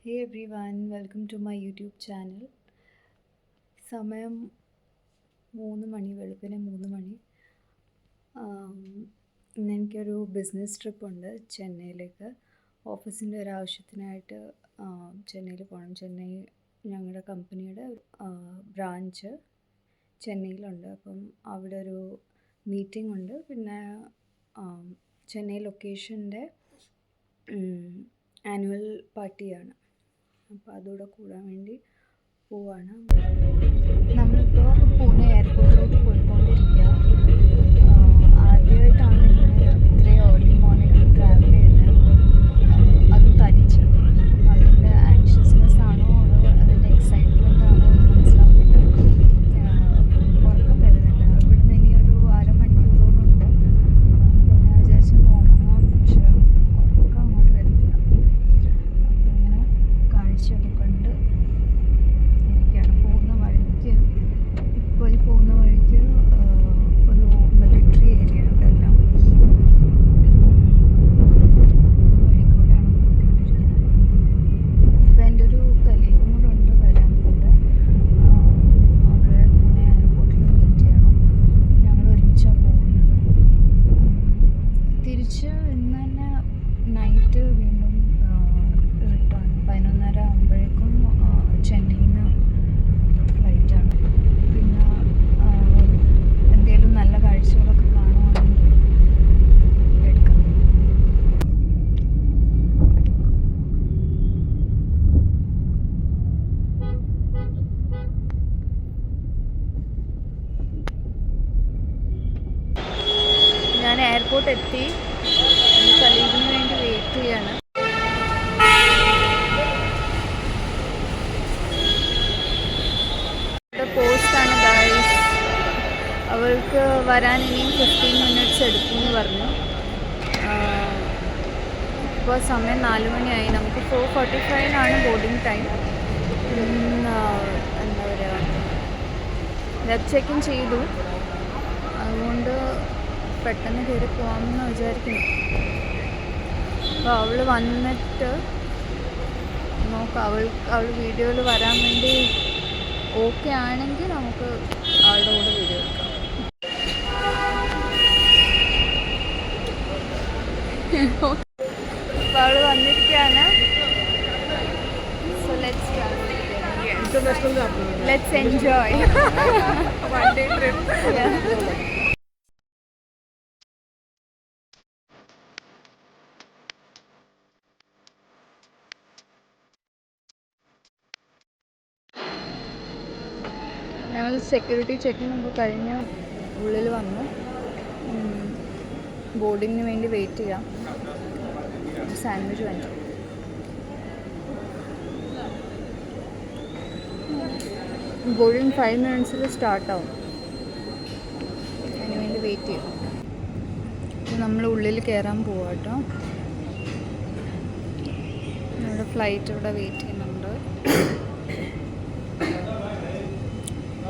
Hey everyone, welcome to my YouTube channel. സമയം 3 മണി, വെളുപ്പിനെ 3 മണി. ഇന്ന് എനിക്കൊരു ബിസിനസ് ട്രിപ്പുണ്ട് ചെന്നൈയിലേക്ക്. ഓഫീസിൻ്റെ ഒരു ആവശ്യത്തിനായിട്ട് ചെന്നൈയിൽ പോകണം. ചെന്നൈ ഞങ്ങളുടെ കമ്പനിയുടെ ബ്രാഞ്ച് ചെന്നൈയിലുണ്ട്. അപ്പം അവിടെ ഒരു മീറ്റിംഗ് ഉണ്ട്. പിന്നെ ചെന്നൈ ലൊക്കേഷൻ്റെ ആനുവൽ പാർട്ടിയാണ്. അപ്പോൾ അതുകൂടെ കൂടാൻ വേണ്ടി പോവാണ്. നമ്മളിപ്പോൾ പൂനെ എയർപോർട്ടിലോട്ട് പോയിക്കൊണ്ടിരിക്കുക. ആദ്യമായിട്ടാണ് ഇങ്ങനെ ഇത്രയും ഏർലി മോർണിംഗ് ട്രാവൽ ചെയ്യുന്നത്, അതും തനിച്ച്. അതിൻ്റെ ആങ്ഷ്യസ്നെസ് ആണോ അതോ അതിൻ്റെ എക്സൈറ്റ്മെൻ്റ് ആണോ എന്ന് മനസ്സിലാവുന്നില്ല. ഉറക്കം വരുന്നില്ല. ഇവിടുന്ന് ഇനി ഒരു അരമണിക്കൂറോടുണ്ട്. അപ്പോൾ ഞാൻ വിചാരിച്ചൊന്ന് ഉറങ്ങാം, പക്ഷേ ഉറക്കം അങ്ങോട്ട് വരുന്നില്ല. അപ്പോൾ ഇങ്ങനെ കാഴ്ചയൊക്കെ കണ്ട് ഇരിക്കുകയാണ്. പോകുന്ന വഴിക്ക് ഒരു മിലിറ്ററി ഏരിയ ഇവിടെ എല്ലാം വഴിക്കൂടെയാണ് പോയിക്കൊണ്ടിരിക്കുന്നത്. ഇപ്പോൾ എൻ്റെ ഒരു കലീഗും കൂടെ ഉണ്ട് വരാനുണ്ട്. അവളെ പൂനെ എയർപോർട്ടിൽ മീറ്റ് ചെയ്യണം. ഞങ്ങൾ ഒരുമിച്ചാണ് പോകുന്നത്. തിരിച്ച് ഇന്ന് തന്നെ നൈറ്റ് വീണ്ടും റിട്ടേൺ 11:30 ആകുമ്പോഴേക്കും ചെന്നൈയിൽ നിന്ന് ഫ്ലൈറ്റാണ്. പിന്നെ എന്തെങ്കിലും നല്ല കാഴ്ചകളൊക്കെ കാണുവാണെങ്കിൽ എടുക്കാം. ഞാൻ എയർപോർട്ട് എത്തി. കലീഗിന് വേണ്ടി വെയിറ്റ് ചെയ്യാണ്. പോസ്റ്റാണ് ഗൈസ്. അവൾക്ക് വരാൻ ഇനിയും 15 മിനിറ്റ്സ് എടുക്കുമെന്ന് പറഞ്ഞു. ഇപ്പോൾ സമയം 4 മണിയായി. നമുക്ക് 4:45 ബോർഡിംഗ് ടൈം. എന്താ പറയുക, വെബ് ചെക്കിങ് ചെയ്തു. അതുകൊണ്ട് പെട്ടെന്ന് കയറി പോകാമെന്ന് വിചാരിക്കുന്നു. അപ്പോൾ അവൾ വന്നിട്ട് നോക്കാം. അവൾ വീഡിയോയിൽ വരാൻ വേണ്ടി ഓക്കെ ആണെങ്കിൽ നമുക്ക് ആളുടെ കൂടെ വീഡിയോ എടുക്കാം. അപ്പോൾ അവൾ വന്നിരിക്കുകയാണ്. So let's enjoy one day trip. ഞങ്ങൾ സെക്യൂരിറ്റി ചെക്കിംഗ് ഒക്കെ കഴിഞ്ഞ് ഉള്ളിൽ വന്നു. ബോർഡിങ്ങിന് വേണ്ടി വെയിറ്റ് ചെയ്യാം. സാൻഡ്വിച്ച് വാങ്ങിച്ചു. ബോർഡിങ് 5 മിനിറ്റ്സിൽ സ്റ്റാർട്ടാവും. അതിന് വേണ്ടി വെയിറ്റ് ചെയ്യും. നമ്മൾ ഉള്ളിൽ കയറാൻ പോവാം കേട്ടോ. നമ്മുടെ ഫ്ലൈറ്റ് ഇവിടെ വെയിറ്റ് ചെയ്യുന്നുണ്ട്.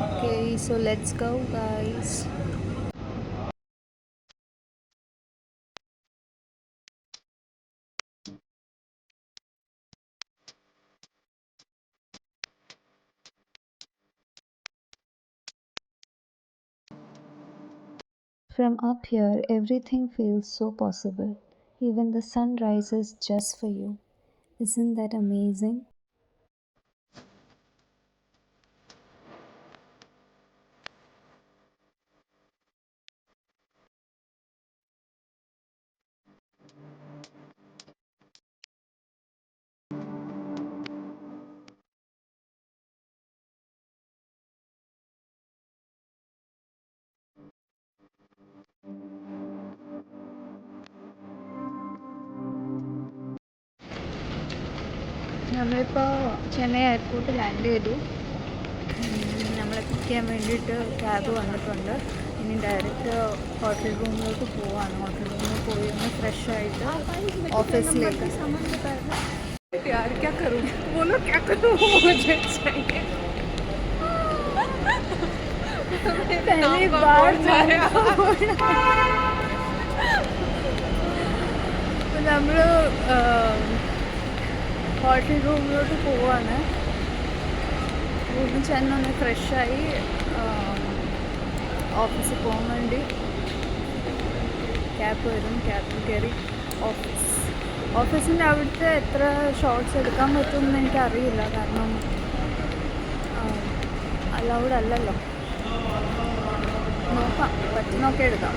Okay, so let's go guys. From up here, everything feels so possible. Even the sun rises just for you. Isn't that amazing? നമ്മളിപ്പോൾ ചെന്നൈ എയർപോർട്ടിൽ ലാൻഡ് ചെയ്തു. നമ്മളെ പിക്ക് ചെയ്യാൻ വേണ്ടിയിട്ട് ക്യാബ് വന്നിട്ടുണ്ട്. ഇനി ഡയറക്റ്റ് ഹോട്ടൽ റൂമിലോട്ട് പോവാണ്. ഹോട്ടൽ റൂമിൽ പോയി ഒന്ന് ഫ്രഷ് ആയിട്ട് ഓഫീസിലേക്ക്. നമ്മൾ ഹോട്ടൽ റൂമിലോട്ട് പോവാണ്. റൂമിൽ ചെന്നൊന്ന് ഫ്രഷായി ഓഫീസിൽ പോകാൻ വേണ്ടി ക്യാബ് വരും. ക്യാബിൽ കയറി ഓഫീസിൻ്റെ അവിടുത്തെ എത്ര ഷോട്ട്സ് എടുക്കാൻ പറ്റുമെന്ന് എനിക്കറിയില്ല, കാരണം അലൗഡ് അല്ലല്ലോ. നോക്കാം, പറ്റുന്നൊക്കെ എടുക്കാം.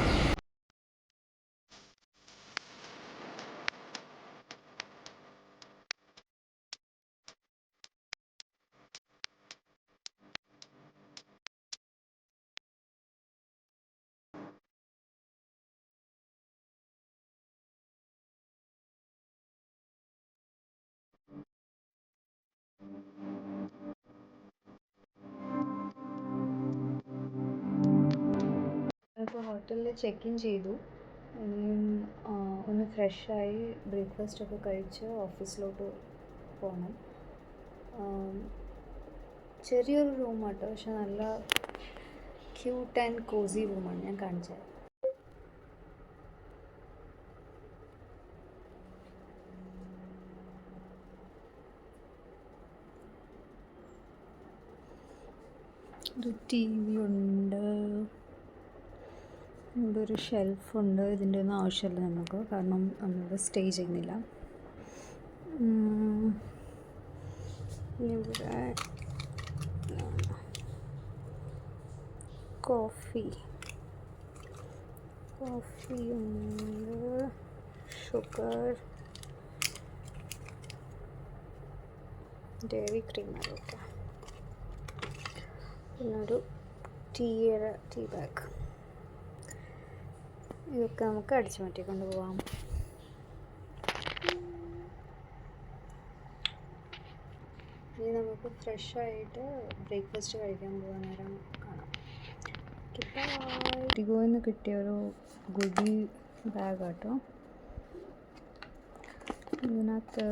ഇപ്പോൾ ഹോട്ടലിൽ ചെക്ക് ഇൻ ചെയ്തു. ഒന്ന് ഫ്രഷായി ബ്രേക്ക്ഫാസ്റ്റൊക്കെ കഴിച്ച് ഓഫീസിലോട്ട് പോകണം. ചെറിയൊരു റൂമാട്ടോ, പക്ഷെ നല്ല ക്യൂട്ട് ആൻഡ് കോസി റൂമാണ്. ഞാൻ കാണിച്ചത്. ഒരു TV ഉണ്ട്, ഇവിടെ ഒരു ഷെൽഫുണ്ട്. ഇതിൻ്റെ ഒന്നും ആവശ്യമില്ല നമുക്ക്, കാരണം നമ്മളിവിടെ സ്റ്റേ ചെയ്യുന്നില്ല. ഇവിടെ കോഫി ഉണ്ട്, ഷുഗർ, ഡയറി ക്രീം അതൊക്കെ, പിന്നെ ഒരു ടീ ബാഗ്. ഇതൊക്കെ നമുക്ക് അടിച്ചു മാറ്റിക്കൊണ്ട് പോവാം. ഇനി നമുക്ക് ഫ്രഷായിട്ട് ബ്രേക്ക്ഫാസ്റ്റ് കഴിക്കാൻ പോകാൻ നേരം കാണാം. ഡിഗോയിൽ നിന്ന് കിട്ടിയ ഒരു ഗുഡി ബാഗാട്ടോ. ഇതിനകത്ത്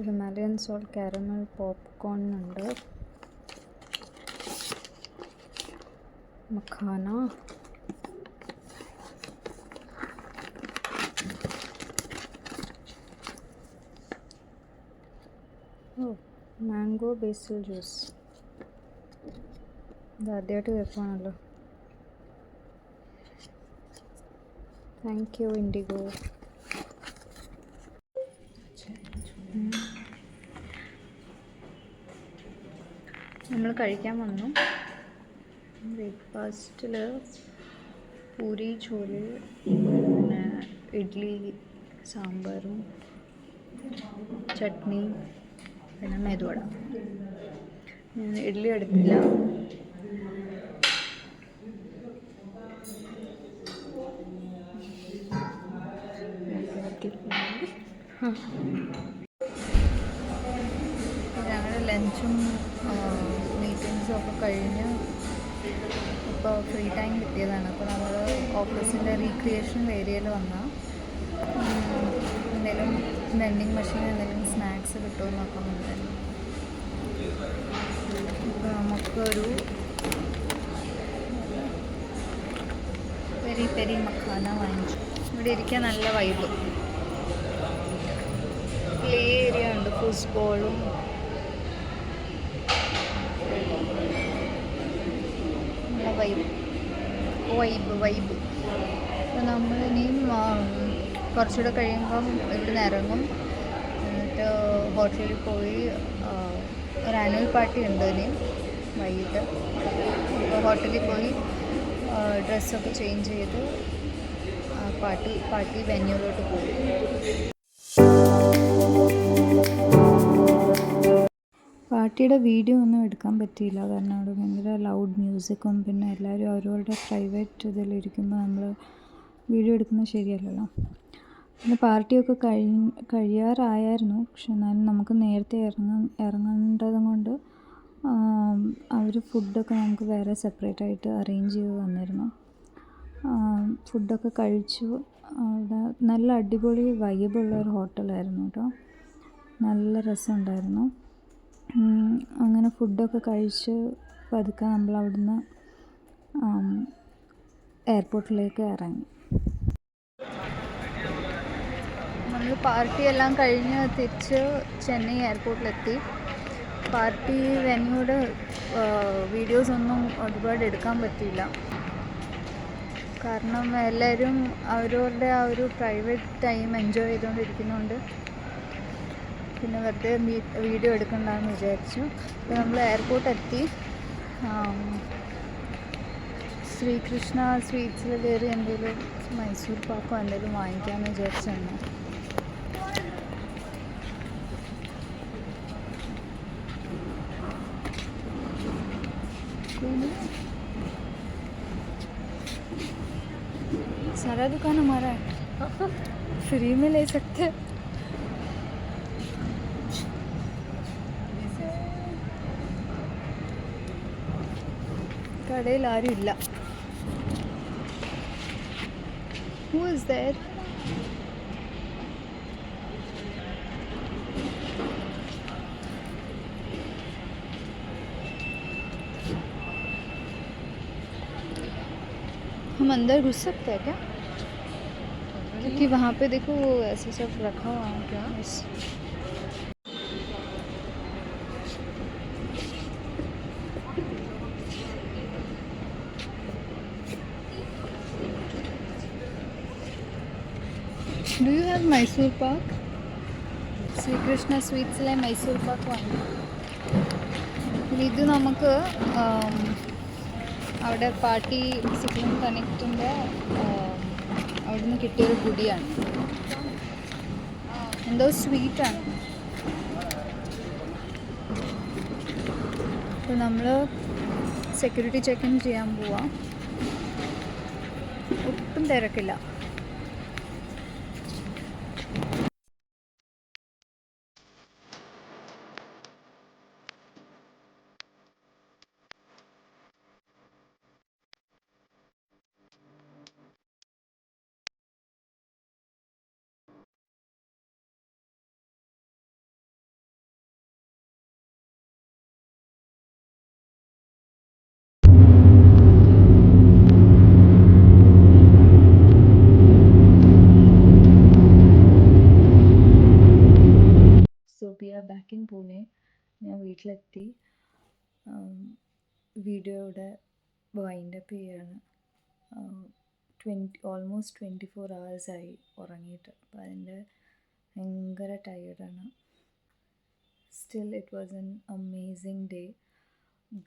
ഹിമാലയൻ സോൾട്ട് കാരമൽ പോപ്കോൺ ഉണ്ട്, മഖാന, മാംഗോ ബേസിൽ ജ്യൂസ്. ഇത് ആദ്യമായിട്ട് കേൾക്കുകയാണല്ലോ. Thank you IndiGo. നമ്മൾ കഴിക്കാൻ വന്നു. ബ്രേക്ക്ഫാസ്റ്റിൽ പൂരി, ചോറ്, പിന്നെ ഇഡ്ഡലി, സാമ്പാറും ചട്നി, പിന്നെ മെതുവട. ഞാൻ ഇഡ്ഡലി എടുത്തില്ല. ഞങ്ങളുടെ ലഞ്ചും മീറ്റിങ്സും ഒക്കെ കഴിഞ്ഞ് ഇപ്പോൾ ഫ്രീ ടൈം കിട്ടിയതാണ്. അപ്പോൾ നമ്മൾ ഓഫീസിൻ്റെ റീക്രിയേഷൻ ഏരിയയിൽ വന്നാൽ എന്തെങ്കിലും വെൻഡിങ് മെഷീൻ എന്തെങ്കിലും സ്നാക്സ് കിട്ടുമോ നോക്കാൻ വേണ്ടിയിട്ടായിരുന്നു. ഇപ്പോൾ നമുക്കൊരു പെരി പെരി മഖാന വാങ്ങിച്ചു. ഇവിടെ ഇരിക്കാൻ നല്ല വൈബ്. പ്ലേ ഏരിയ ഉണ്ട്, ഫുട്ബോളും നല്ല വൈബ്. അപ്പോൾ നമ്മളിനിയും കുറച്ചുകൂടെ കഴിയുമ്പം ഇവിടുന്ന് ഇറങ്ങും. എന്നിട്ട് ഹോട്ടലിൽ പോയി ഒരു ആനുവൽ പാർട്ടി ഉണ്ട് ഇനിയും വൈകിട്ട്. അപ്പോൾ ഹോട്ടലിൽ പോയി ഡ്രസ്സൊക്കെ ചേഞ്ച് ചെയ്ത് പാർട്ടി വെന്യൂലോട്ട് പോകും. പാർട്ടിയുടെ വീഡിയോ ഒന്നും എടുക്കാൻ പറ്റിയില്ല, കാരണം അവിടെ ഭയങ്കര ലൗഡ് മ്യൂസിക്കും പിന്നെ എല്ലാവരും അവരവരുടെ പ്രൈവറ്റ് ഇതിലിരിക്കുമ്പോൾ നമ്മൾ വീഡിയോ എടുക്കുന്നത് ശരിയല്ലല്ലോ. പിന്നെ പാർട്ടിയൊക്കെ കഴിയാറായിരുന്നു. പക്ഷെ എന്നാലും നമുക്ക് നേരത്തെ ഇറങ്ങേണ്ടതും കൊണ്ട് അവർ ഫുഡൊക്കെ നമുക്ക് വേറെ സെപ്പറേറ്റ് ആയിട്ട് അറേഞ്ച് ചെയ്ത് തന്നിരുന്നു. ഫുഡൊക്കെ കഴിച്ചു. അവിടെ നല്ല അടിപൊളി വൈബുള്ളൊരു ഹോട്ടലായിരുന്നു കേട്ടോ. നല്ല രസമുണ്ടായിരുന്നു. അങ്ങനെ ഫുഡൊക്കെ കഴിച്ച് പതുക്കെ നമ്മൾ അവിടുന്ന് എയർപോർട്ടിലേക്ക് ഇറങ്ങി. നമ്മൾ പാർട്ടിയെല്ലാം കഴിഞ്ഞ് തിരിച്ച് ചെന്നൈ എയർപോർട്ടിലെത്തി. പാർട്ടി വെന്യൂടെ വീഡിയോസൊന്നും ഒരുപാട് എടുക്കാൻ പറ്റിയില്ല, കാരണം എല്ലാവരും അവരവരുടെ ആ ഒരു പ്രൈവറ്റ് ടൈം എൻജോയ് ചെയ്തുകൊണ്ടിരിക്കുന്നതുകൊണ്ട് പിന്നെ വെറുതെ വീഡിയോ എടുക്കണ്ടെന്ന് വിചാരിച്ചു. അപ്പോൾ നമ്മൾ എയർപോർട്ടെത്തി. ശ്രീകൃഷ്ണ സ്വീറ്റ്സിൽ കയറി എന്തെങ്കിലും മൈസൂർ പാക്കോ എന്തെങ്കിലും വാങ്ങിക്കാമെന്ന് വിചാരിച്ചാണ്. सारा दुकान हमारा है, फ्री में ले सकते हैं. കടയിൽ ആരും ഇല്ല. Who is there? हम अंदर घुस सकते हैं क्या? क्योंकि वहाँ पे देखो वो ऐसे सब रखा हुआ है. क्या do you have Mysore pak? Sreekrishna സ്വീറ്റ്സിലെ മൈസൂർ പാക്ക് വാങ്ങി. ഇത് നമുക്ക് അവിടെ പാർട്ടി സിഗ്നൽ കണക്റ്റിൻ്റെ അവിടെ നിന്ന് കിട്ടിയൊരു ഗുഡിയാണ്. എന്തോ സ്വീറ്റാണ്. അപ്പോൾ നമ്മൾ സെക്യൂരിറ്റി ചെക്ക് ഇൻ ചെയ്യാൻ പോവാം. ഒട്ടും തിരക്കില്ല. So we are back in Pune. ഞാൻ വീട്ടിലെത്തി. വീഡിയോയുടെ വൈൻഡപ്പ് ചെയ്യാണ്. ഓൾമോസ്റ്റ് 24 hours-ആയി ഉറങ്ങിയിട്ട്. അപ്പോൾ അതിൻ്റെ ഭയങ്കര ടയേർഡാണ്. Still it was an amazing day.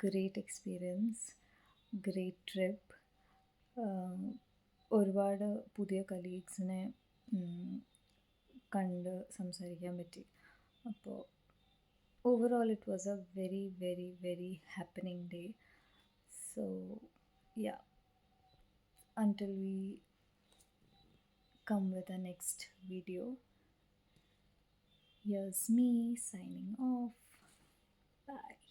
Great experience, great trip. ഒരുപാട് പുതിയ കലീഗ്സിനെ കണ്ട് സംസാരിക്കാൻ പറ്റി. അപ്പോൾ overall it was a very very very happening day. So yeah, until we come with the next video, here's me signing off. Bye.